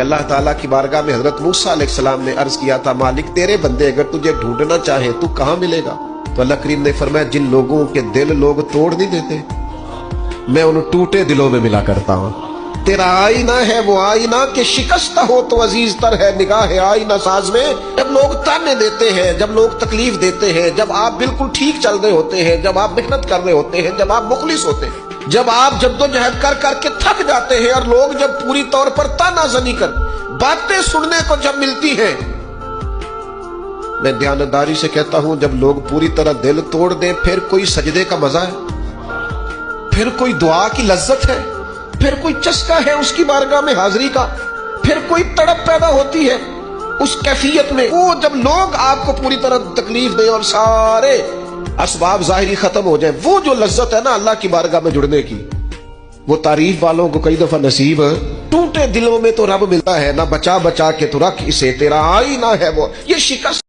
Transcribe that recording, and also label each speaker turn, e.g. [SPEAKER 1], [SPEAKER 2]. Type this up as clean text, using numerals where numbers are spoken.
[SPEAKER 1] اللہ تعالیٰ کی بارگاہ میں حضرت موسیٰ علیہ السلام نے عرض کیا تھا مالک تیرے بندے اگر تجھے ڈھونڈنا چاہیں تو کہاں ملے گا؟ تو اللہ کریم نے فرمایا جن لوگوں کے دل لوگ توڑ نہیں دیتے میں ان ٹوٹے دلوں میں ملا کرتا ہوں۔ تیرا آئینہ ہے وہ آئینہ کہ شکستہ ہو تو عزیز تر ہے نگاہ آئینہ ساز میں۔ جب لوگ تانے دیتے ہیں، جب لوگ تکلیف دیتے ہیں، جب آپ بالکل ٹھیک چل رہے ہوتے ہیں، جب آپ محنت کر رہے ہوتے ہیں، جب آپ مخلص ہوتے ہیں، جب آپ جدوجہد کر کر کے تھک جاتے ہیں اور لوگ جب پوری طور پر تانا زنی کر باتیں سننے کو جب ملتی ہیں، میں دیانتداری سے کہتا ہوں جب لوگ پوری طرح دل توڑ دیں پھر کوئی سجدے کا مزہ ہے، پھر کوئی دعا کی لذت ہے، پھر کوئی چسکا ہے اس کی بارگاہ میں حاضری کا، پھر کوئی تڑپ پیدا ہوتی ہے اس کیفیت میں۔ وہ جب لوگ آپ کو پوری طرح تکلیف دیں اور سارے اسباب ظاہری ختم ہو جائیں، وہ جو لذت ہے نا اللہ کی بارگاہ میں جڑنے کی، وہ تعریف والوں کو کئی دفعہ نصیب ہے۔ ٹوٹے دلوں میں تو رب ملتا ہے، نہ بچا بچا کے تو رکھ اسے تیرا آئینہ ہے وہ۔ یہ شکست